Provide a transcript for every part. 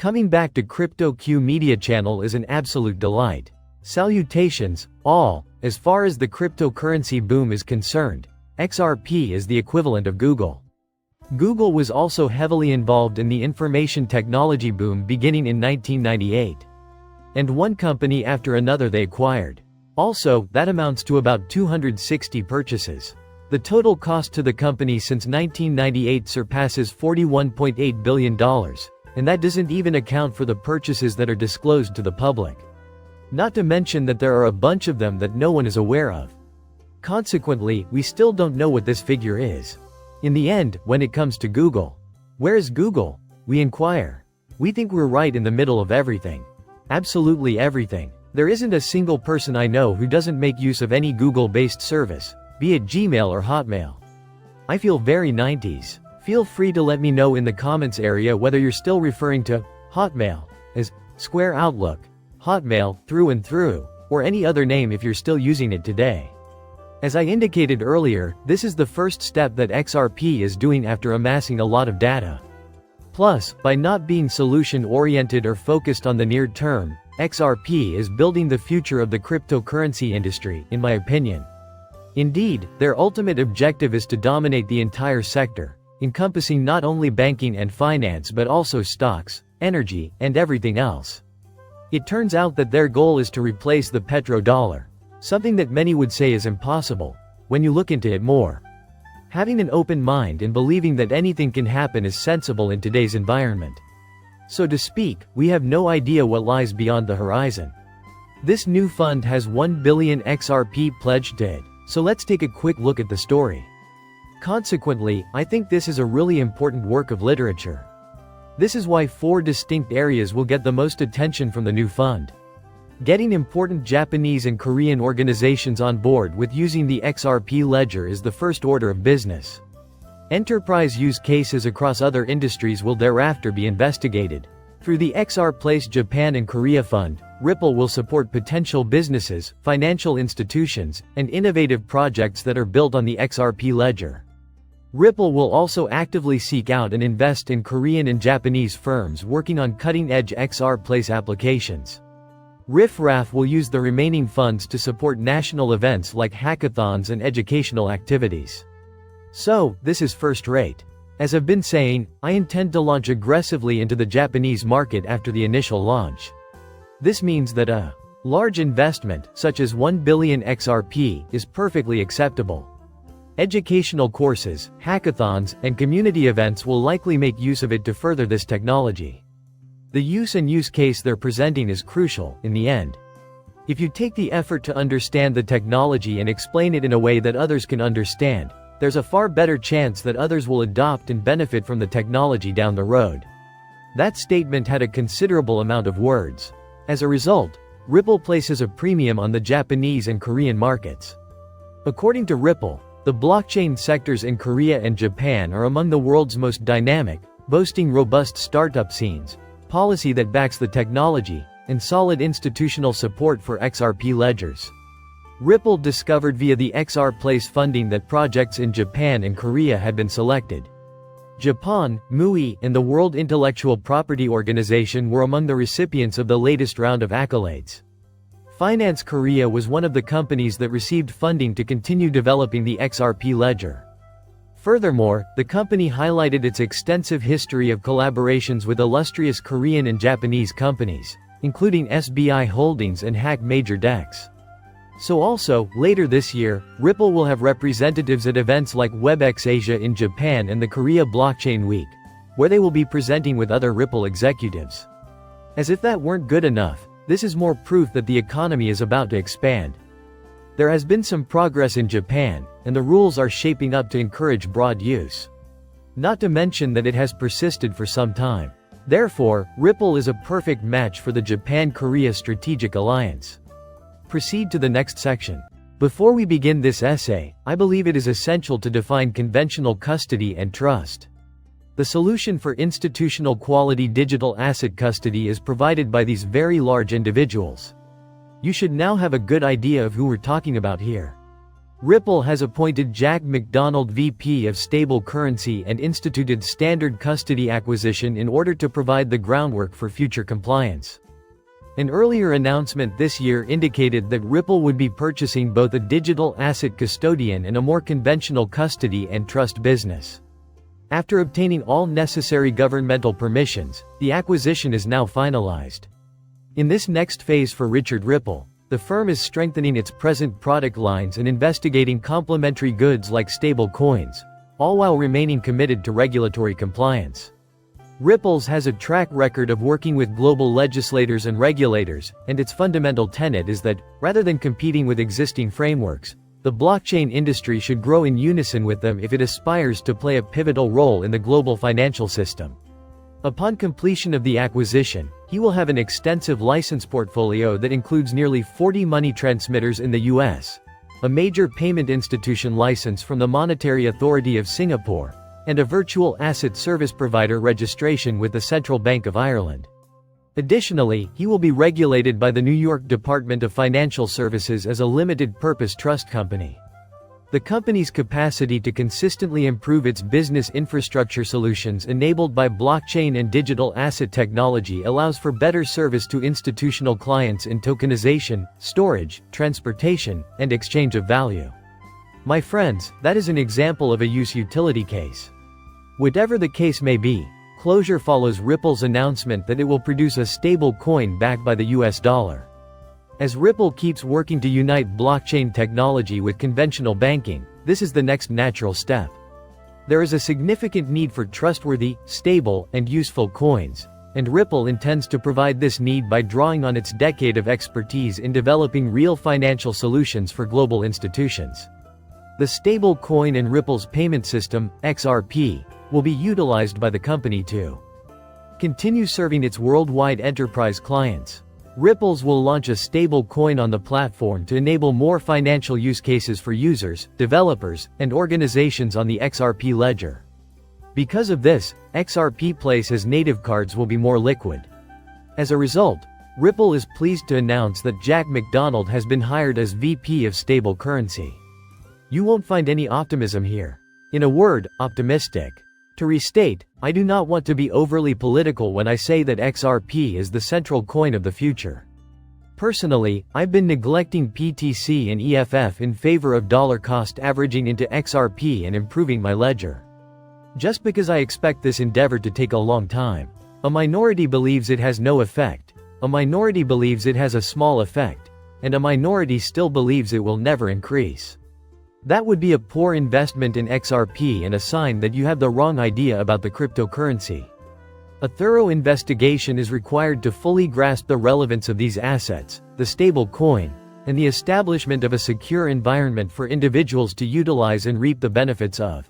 Coming back to CryptoQ Media channel is an absolute delight. Salutations, all. As far as the cryptocurrency boom is concerned, XRP is the equivalent of Google. Google was also heavily involved in the information technology boom beginning in 1998. And one company after another they acquired. Also, that amounts to about 260 purchases. The total cost to the company since 1998 surpasses $41.8 billion, and that doesn't even account for the purchases that are disclosed to the public. Not to mention that there are a bunch of them that no one is aware of. Consequently, we still don't know what this figure is. In the end, when it comes to Google, where is Google? We inquire. We think we're right in the middle of everything. Absolutely everything. There isn't a single person I know who doesn't make use of any Google-based service, be it Gmail or Hotmail. I feel very 90s. Feel free to let me know in the comments area whether you're still referring to Hotmail as Square Outlook, Hotmail through and through, or any other name if you're still using it today. As I indicated earlier, this is the first step that XRP is doing after amassing a lot of data. Plus, by not being solution-oriented or focused on the near term, XRP is building the future of the cryptocurrency industry, in my opinion. Indeed, their ultimate objective is to dominate the entire sector, encompassing not only banking and finance but also stocks, energy, and everything else. It turns out that their goal is to replace the petrodollar. Something that many would say is impossible, when you look into it more. Having an open mind and believing that anything can happen is sensible in today's environment. So to speak, we have no idea what lies beyond the horizon. This new fund has 1 billion XRP pledged to it, so let's take a quick look at the story. Consequently, I think this is a really important work of literature. This is why 4 distinct areas will get the most attention from the new fund. Getting important Japanese and Korean organizations on board with using the XRP ledger is the first order of business. Enterprise use cases across other industries will thereafter be investigated. Through the XR Place Japan and Korea Fund, Ripple will support potential businesses, financial institutions, and innovative projects that are built on the XRP ledger. Ripple will also actively seek out and invest in Korean and Japanese firms working on cutting-edge XR Place applications. Riff-Raff will use the remaining funds to support national events like hackathons and educational activities. So, this is first-rate. As I've been saying, I intend to launch aggressively into the Japanese market after the initial launch. This means that a large investment, such as 1 billion XRP, is perfectly acceptable. Educational courses, hackathons, and community events will likely make use of it to further this technology. The use case they're presenting is crucial, in the end. If you take the effort to understand the technology and explain it in a way that others can understand, there's a far better chance that others will adopt and benefit from the technology down the road. That statement had a considerable amount of words. As a result, Ripple places a premium on the Japanese and Korean markets. According to Ripple, the blockchain sectors in Korea and Japan are among the world's most dynamic, boasting robust startup scenes, policy that backs the technology, and solid institutional support for XRP ledgers. Ripple discovered via the XR Place funding that projects in Japan and Korea had been selected. Japan, MUI, and the World Intellectual Property Organization were among the recipients of the latest round of accolades. Finance Korea was one of the companies that received funding to continue developing the XRP ledger. Furthermore, the company highlighted its extensive history of collaborations with illustrious Korean and Japanese companies, including SBI Holdings and Hack Major Dex. So also, later this year, Ripple will have representatives at events like WebEx Asia in Japan and the Korea Blockchain Week, where they will be presenting with other Ripple executives. As if that weren't good enough, this is more proof that the economy is about to expand. There has been some progress in Japan, and the rules are shaping up to encourage broad use. Not to mention that it has persisted for some time. Therefore, Ripple is a perfect match for the Japan-Korea strategic alliance. Proceed to the next section. Before we begin this essay, I believe it is essential to define conventional custody and trust. The solution for institutional quality digital asset custody is provided by these very large individuals. You should now have a good idea of who we're talking about here. Ripple has appointed Jack McDonald VP of Stable Currency and instituted standard custody acquisition in order to provide the groundwork for future compliance. An earlier announcement this year indicated that Ripple would be purchasing both a digital asset custodian and a more conventional custody and trust business. After obtaining all necessary governmental permissions, the acquisition is now finalized. In this next phase for Richard Ripple, the firm is strengthening its present product lines and investigating complementary goods like stable coins, all while remaining committed to regulatory compliance. Ripple's has a track record of working with global legislators and regulators, and its fundamental tenet is that, rather than competing with existing frameworks, the blockchain industry should grow in unison with them if it aspires to play a pivotal role in the global financial system. Upon completion of the acquisition, he will have an extensive license portfolio that includes nearly 40 money transmitters in the US, a major payment institution license from the Monetary Authority of Singapore, and a virtual asset service provider registration with the Central Bank of Ireland. Additionally, he will be regulated by the New York Department of Financial Services as a limited-purpose trust company. The company's capacity to consistently improve its business infrastructure solutions enabled by blockchain and digital asset technology allows for better service to institutional clients in tokenization, storage, transportation, and exchange of value. My friends, that is an example of a use-utility case. Whatever the case may be, closure follows Ripple's announcement that it will produce a stable coin backed by the US dollar. As Ripple keeps working to unite blockchain technology with conventional banking, this is the next natural step. There is a significant need for trustworthy, stable, and useful coins, and Ripple intends to provide this need by drawing on its decade of expertise in developing real financial solutions for global institutions. The stable coin and Ripple's payment system, XRP, will be utilized by the company to continue serving its worldwide enterprise clients. Ripple's will launch a stable coin on the platform to enable more financial use cases for users, developers, and organizations on the XRP ledger. Because of this, XRP Place as native cards will be more liquid. As a result, Ripple is pleased to announce that Jack McDonald has been hired as VP of Stable Currency. You won't find any optimism here. In a word, optimistic. To restate, I do not want to be overly political when I say that XRP is the central coin of the future. Personally, I've been neglecting PTC and EFF in favor of dollar cost averaging into XRP and improving my ledger. Just because I expect this endeavor to take a long time. A minority believes it has no effect, a minority believes it has a small effect, and a minority still believes it will never increase. That would be a poor investment in XRP and a sign that you have the wrong idea about the cryptocurrency. A thorough investigation is required to fully grasp the relevance of these assets, the stable coin, and the establishment of a secure environment for individuals to utilize and reap the benefits of.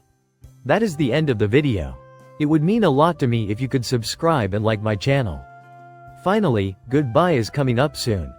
That is the end of the video. It would mean a lot to me if you could subscribe and like my channel. Finally, goodbye is coming up soon.